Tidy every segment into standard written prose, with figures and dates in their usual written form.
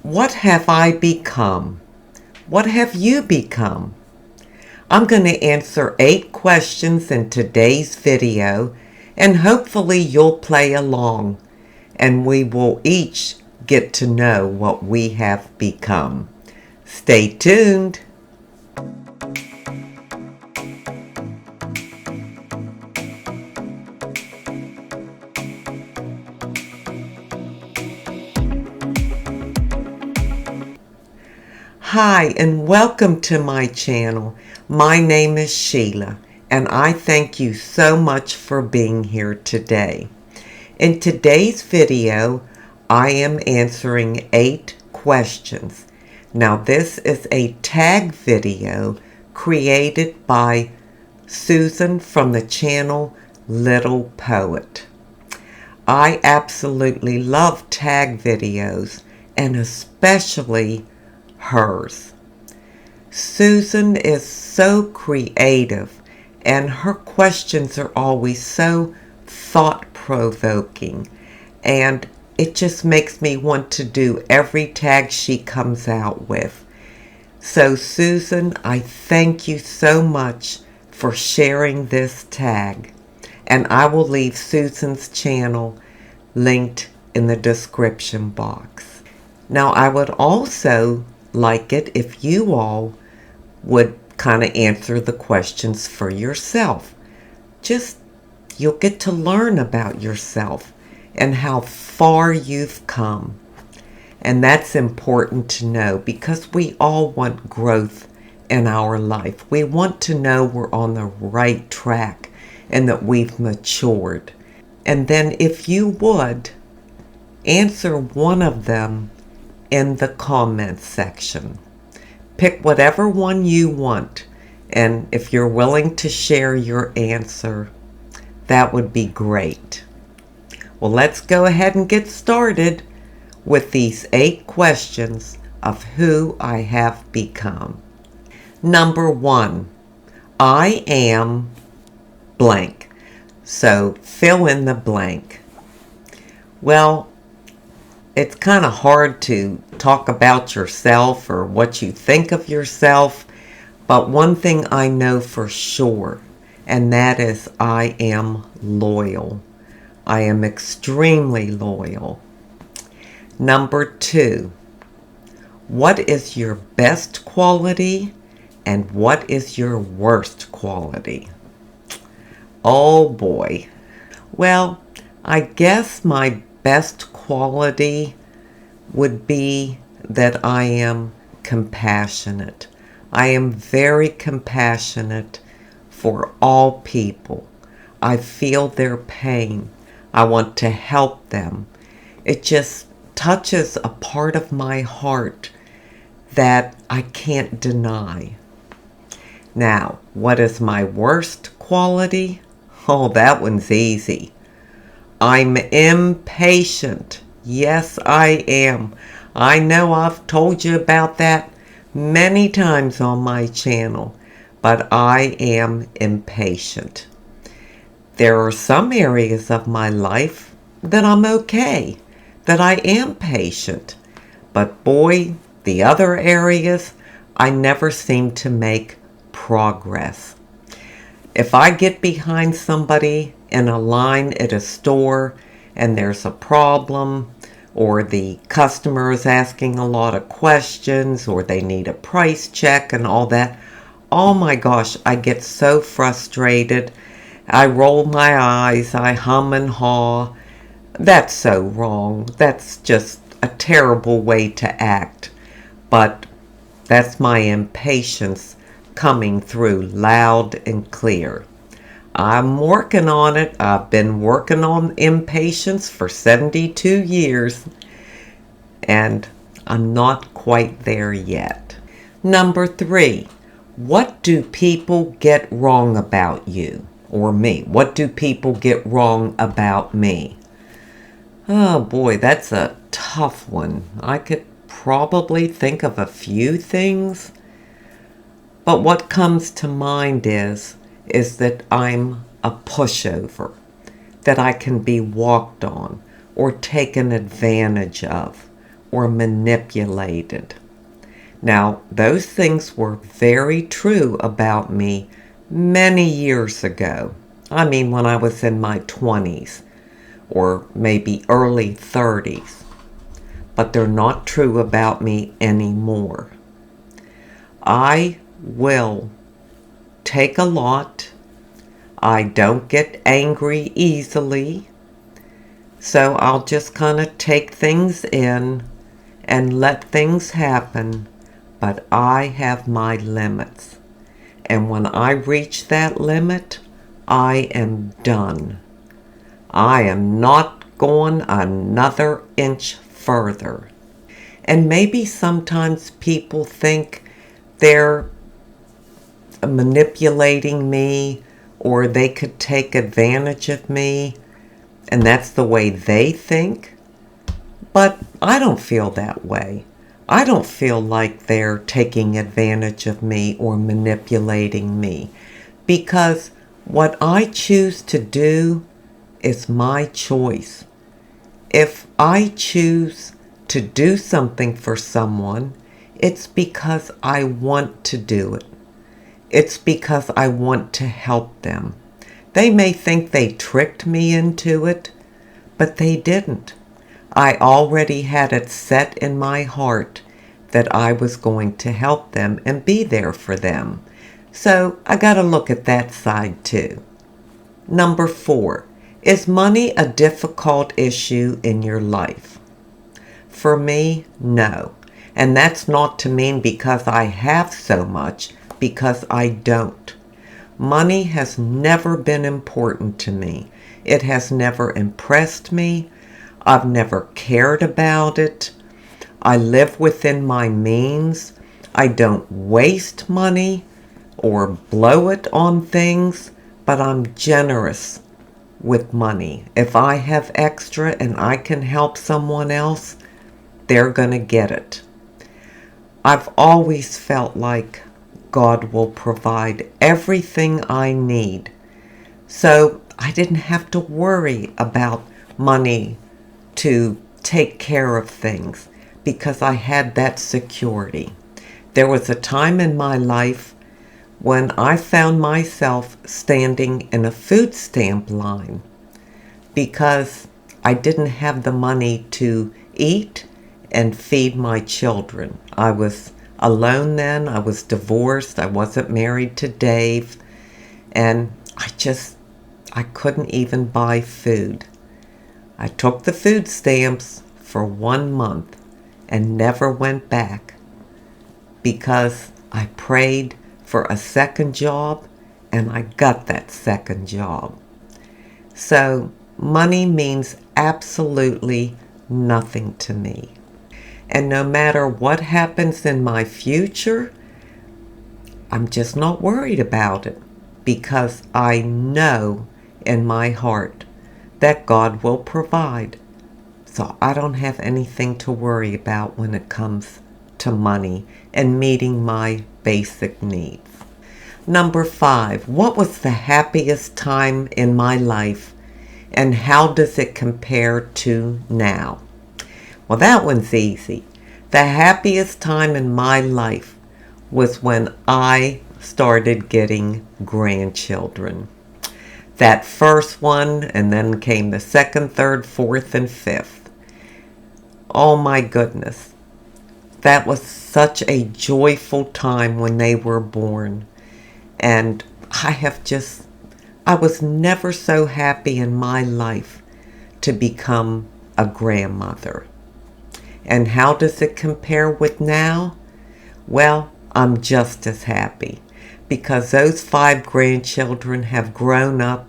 What have I become? What have you become? I'm going to answer 8 questions in today's video, and hopefully you'll play along and we will each get to know what we have become. Stay tuned. Hi, and welcome to my channel. My name is Sheila, and I thank you so much for being here today. In today's video, I am answering 8 questions. Now, this is a tag video created by Susan from the channel Little Poet. I absolutely love tag videos, and especially hers. Susan is so creative, and her questions are always so thought-provoking, and it just makes me want to do every tag she comes out with. So Susan, I thank you so much for sharing this tag, and I will leave Susan's channel linked in the description box. Now, I would also like it if you all would kind of answer the questions for yourself. You'll get to learn about yourself and how far you've come. And that's important to know because we all want growth in our life. We want to know we're on the right track and that we've matured. And then if you would, answer one of them in the comments section. Pick whatever one you want, and if you're willing to share your answer, that would be great. Well, let's go ahead and get started with these 8 questions of who I have become. Number 1, I am blank. So fill in the blank. Well, it's kind of hard to talk about yourself or what you think of yourself, but one thing I know for sure, and that is I am loyal. I am extremely loyal. Number 2, what is your best quality and what is your worst quality? Oh boy. Well, I guess my best quality would be that I am compassionate. I am very compassionate for all people. I feel their pain. I want to help them. It just touches a part of my heart that I can't deny. Now, what is my worst quality? Oh, that one's easy. I'm impatient. Yes, I am. I know I've told you about that many times on my channel, but I am impatient. There are some areas of my life that I'm okay, that I am patient. But boy, the other areas, I never seem to make progress. If I get behind somebody in a line at a store and there's a problem, or the customer is asking a lot of questions, or they need a price check and all that, oh my gosh, I get so frustrated. I roll my eyes, I hum and haw. That's so wrong. That's just a terrible way to act. But that's my impatience coming through loud and clear. I'm working on it. I've been working on impatience for 72 years, and I'm not quite there yet. Number 3, what do people get wrong about you or me? What do people get wrong about me? Oh boy, that's a tough one. I could probably think of a few things, but what comes to mind is that I'm a pushover, that I can be walked on or taken advantage of, or manipulated. Now, those things were very true about me many years ago. I mean, when I was in my 20s or maybe early 30s. But they're not true about me anymore. I will take a lot. I don't get angry easily. So I'll just kind of take things in and let things happen. But I have my limits. And when I reach that limit, I am done. I am not going another inch further. And maybe sometimes people think they're manipulating me or they could take advantage of me, and that's the way they think. But I don't feel that way. I don't feel like they're taking advantage of me or manipulating me, because what I choose to do is my choice. If I choose to do something for someone, it's because I want to do it. It's because I want to help them. They may think they tricked me into it, but they didn't. I already had it set in my heart that I was going to help them and be there for them. So I got to look at that side too. Number 4, is money a difficult issue in your life? For me, no. And that's not to mean because I have so much, because I don't. Money has never been important to me. It has never impressed me. I've never cared about it. I live within my means. I don't waste money or blow it on things, but I'm generous with money. If I have extra and I can help someone else, they're going to get it. I've always felt like God will provide everything I need. So I didn't have to worry about money to take care of things because I had that security. There was a time in my life when I found myself standing in a food stamp line because I didn't have the money to eat and feed my children. I was alone then. I was divorced. I wasn't married to Dave. And I couldn't even buy food. I took the food stamps for 1 month and never went back because I prayed for a second job and I got that second job. So money means absolutely nothing to me. And no matter what happens in my future, I'm just not worried about it because I know in my heart that God will provide. So I don't have anything to worry about when it comes to money and meeting my basic needs. Number 5, what was the happiest time in my life and how does it compare to now? Well, that one's easy. The happiest time in my life was when I started getting grandchildren. That first one, and then came the second, third, fourth, and fifth. Oh my goodness. That was such a joyful time when they were born. And I was never so happy in my life to become a grandmother. And how does it compare with now? Well, I'm just as happy because those 5 grandchildren have grown up.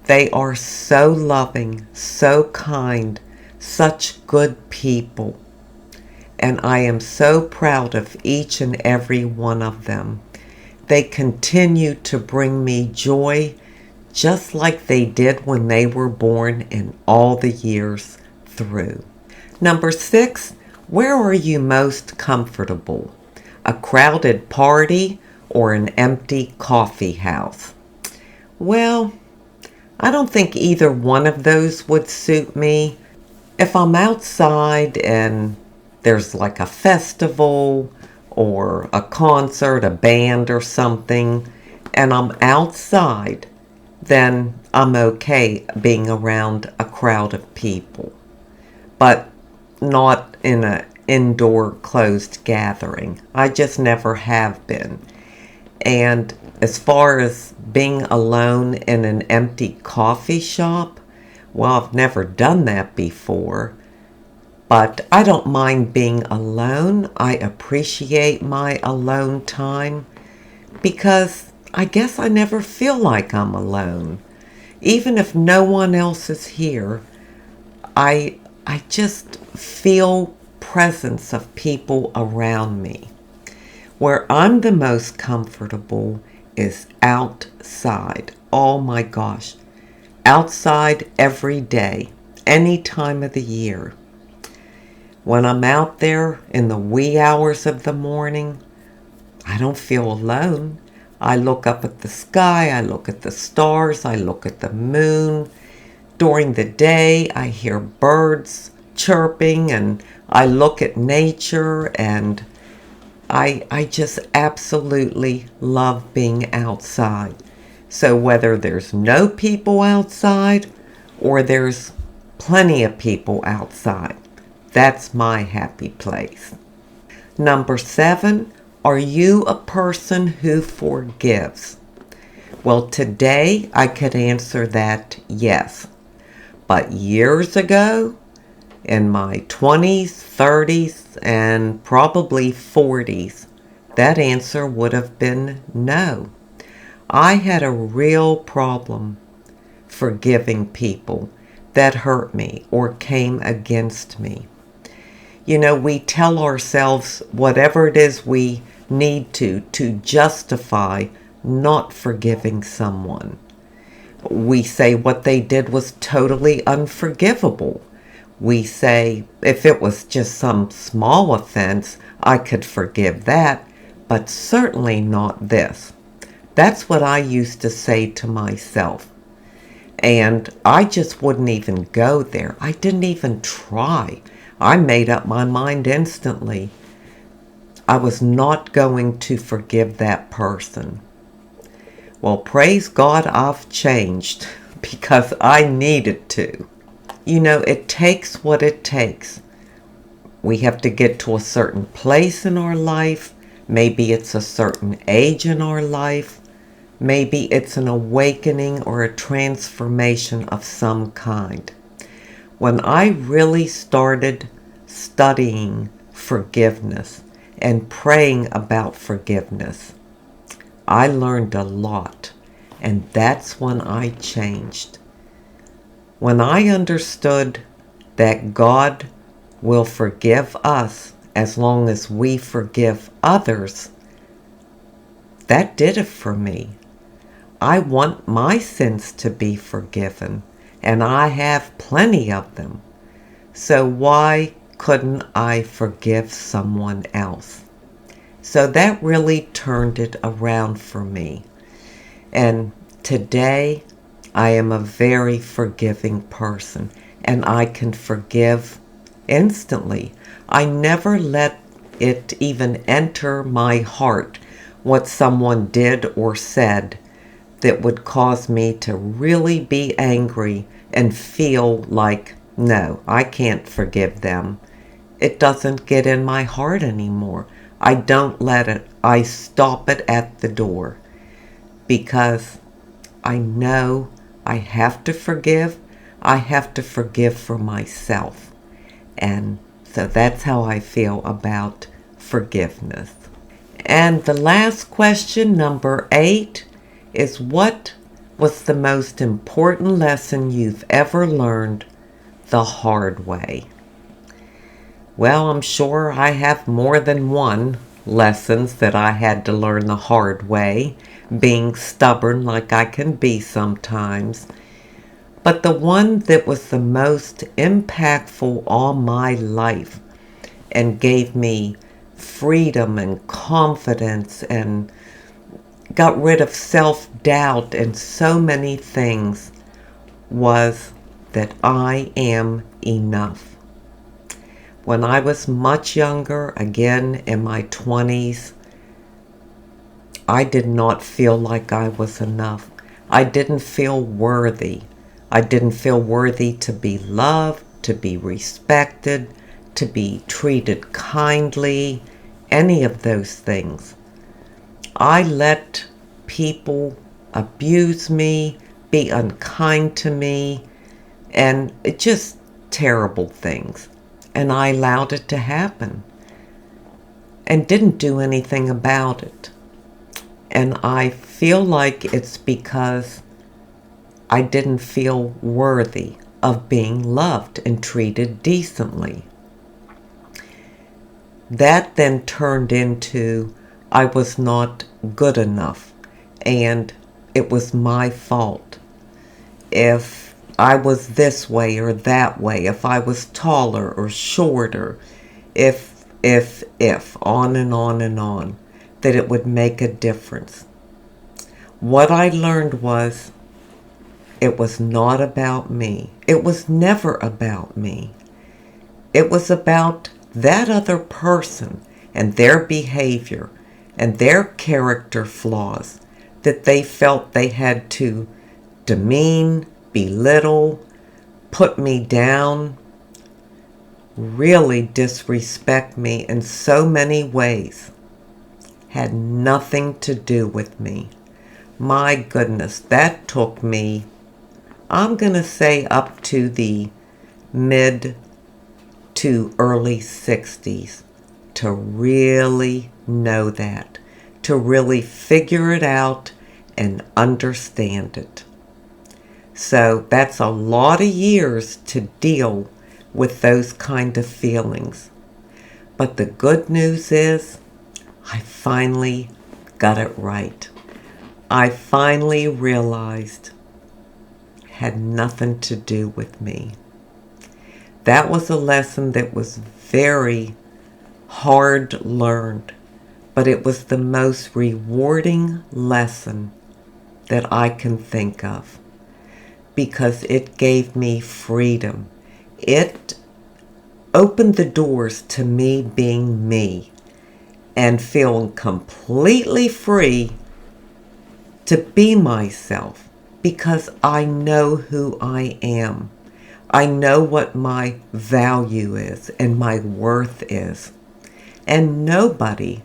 They are so loving, so kind, such good people. And I am so proud of each and every one of them. They continue to bring me joy just like they did when they were born and all the years through. Number 6, where are you most comfortable? A crowded party or an empty coffee house? Well, I don't think either one of those would suit me. If I'm outside and there's like a festival or a concert, a band or something, and I'm outside, then I'm okay being around a crowd of people, but not in an indoor closed gathering. I just never have been. And as far as being alone in an empty coffee shop, well, I've never done that before, but I don't mind being alone. I appreciate my alone time because I guess I never feel like I'm alone. Even if no one else is here, I just feel presence of people around me. Where I'm the most comfortable is outside. Oh my gosh. Outside every day, any time of the year. When I'm out there in the wee hours of the morning, I don't feel alone. I look up at the sky, I look at the stars, I look at the moon. During the day, I hear birds chirping and I look at nature, and I just absolutely love being outside. So whether there's no people outside or there's plenty of people outside, that's my happy place. Number 7, are you a person who forgives? Well, today I could answer that yes. But years ago, in my 20s, 30s, and probably 40s, that answer would have been no. I had a real problem forgiving people that hurt me or came against me. You know, we tell ourselves whatever it is we need to justify not forgiving someone. We say what they did was totally unforgivable. We say if it was just some small offense, I could forgive that, but certainly not this. That's what I used to say to myself. And I just wouldn't even go there. I didn't even try. I made up my mind instantly. I was not going to forgive that person. Well, praise God, I've changed because I needed to. You know, it takes what it takes. We have to get to a certain place in our life. Maybe it's a certain age in our life. Maybe it's an awakening or a transformation of some kind. When I really started studying forgiveness and praying about forgiveness, I learned a lot, and that's when I changed. When I understood that God will forgive us as long as we forgive others, that did it for me. I want my sins to be forgiven, and I have plenty of them. So why couldn't I forgive someone else? So that really turned it around for me. And today, I am a very forgiving person, and I can forgive instantly. I never let it even enter my heart what someone did or said that would cause me to really be angry and feel like, no, I can't forgive them. It doesn't get in my heart anymore. I don't let it. I stop it at the door because I know I have to forgive. I have to forgive for myself. And so that's how I feel about forgiveness. And the last question, number 8, is what was the most important lesson you've ever learned the hard way? Well, I'm sure I have more than one lessons that I had to learn the hard way, being stubborn like I can be sometimes. But the one that was the most impactful all my life and gave me freedom and confidence and got rid of self-doubt and so many things was that I am enough. When I was much younger, again in my 20s, I did not feel like I was enough. I didn't feel worthy. I didn't feel worthy to be loved, to be respected, to be treated kindly, any of those things. I let people abuse me, be unkind to me, and it just terrible things. And I allowed it to happen and didn't do anything about it. And I feel like it's because I didn't feel worthy of being loved and treated decently. That then turned into I was not good enough and it was my fault. If I was this way or that way, if I was taller or shorter, if, on and on and on, that it would make a difference. What I learned was it was not about me. It was never about me. It was about that other person and their behavior and their character flaws that they felt they had to demean, belittle, put me down, really disrespect me in so many ways. Had nothing to do with me. My goodness, that took me, I'm going to say, up to the mid to early 60s to really know that, to really figure it out and understand it. So that's a lot of years to deal with those kind of feelings. But the good news is I finally got it right. I finally realized it had nothing to do with me. That was a lesson that was very hard learned, but it was the most rewarding lesson that I can think of, because it gave me freedom. It opened the doors to me being me and feeling completely free to be myself, because I know who I am. I know what my value is and my worth is. And nobody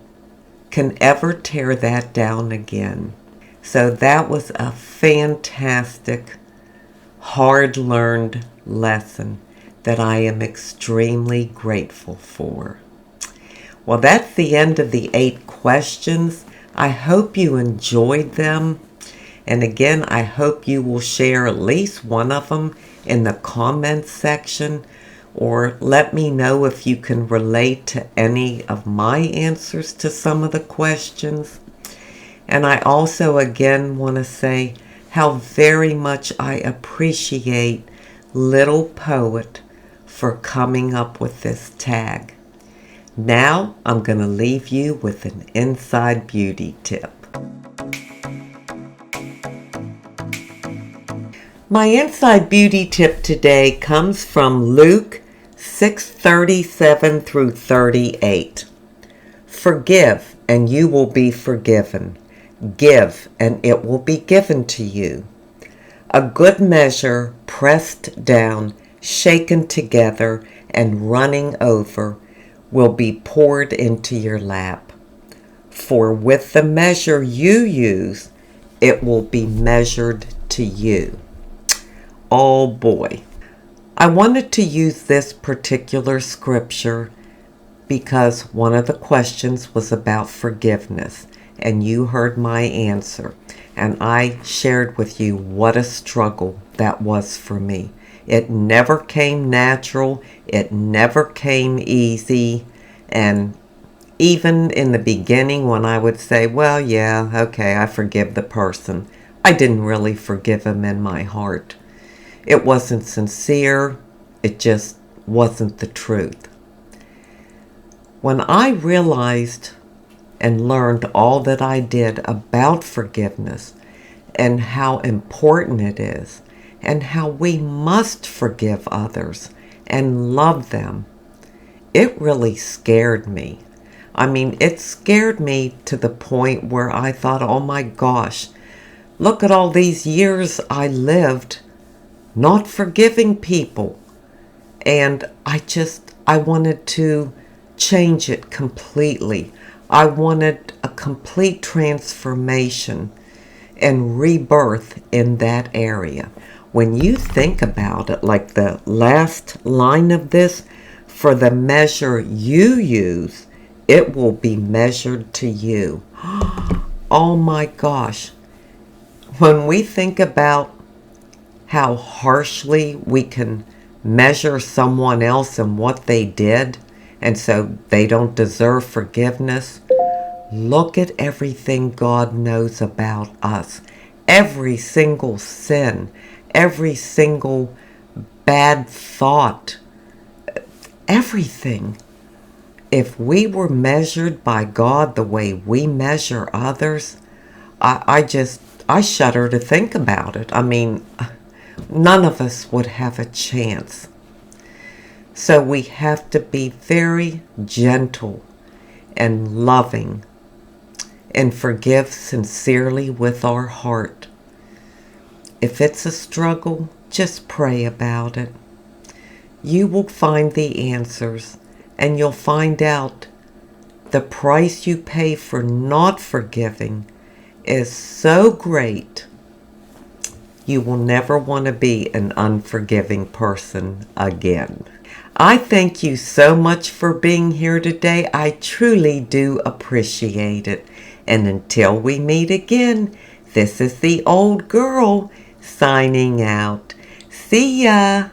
can ever tear that down again. So that was a fantastic, hard-learned lesson that I am extremely grateful for. Well, that's the end of the 8 questions. I hope you enjoyed them. And again, I hope you will share at least one of them in the comments section, or let me know if you can relate to any of my answers to some of the questions. And I also again want to say how very much I appreciate Little Poet for coming up with this tag. Now I'm going to leave you with an inside beauty tip. My inside beauty tip today comes from Luke 6:37 through 38. Forgive, and you will be forgiven. Give, and it will be given to you. A good measure, pressed down, shaken together, and running over, will be poured into your lap. For with the measure you use, it will be measured to you. Oh boy. I wanted to use this particular scripture because one of the questions was about forgiveness, and you heard my answer, and I shared with you what a struggle that was for me. It never came natural, it never came easy, and even in the beginning when I would say, well, yeah, okay, I forgive the person, I didn't really forgive him in my heart. It wasn't sincere. It just wasn't the truth. When I realized and learned all that I did about forgiveness and how important it is and how we must forgive others and love them, it really scared me. I mean, it scared me to the point where I thought, oh my gosh, look at all these years I lived not forgiving people. And I wanted to change it completely. I wanted a complete transformation and rebirth in that area. When you think about it, like the last line of this, for the measure you use, it will be measured to you. Oh my gosh. When we think about how harshly we can measure someone else and what they did, and so they don't deserve forgiveness, look at everything God knows about us. Every single sin, every single bad thought, everything. If we were measured by God the way we measure others, I shudder to think about it. I mean, none of us would have a chance. So we have to be very gentle and loving and forgive sincerely with our heart. If it's a struggle, just pray about it. You will find the answers, and you'll find out the price you pay for not forgiving is so great, you will never want to be an unforgiving person again. I thank you so much for being here today. I truly do appreciate it. And until we meet again, this is the old girl signing out. See ya!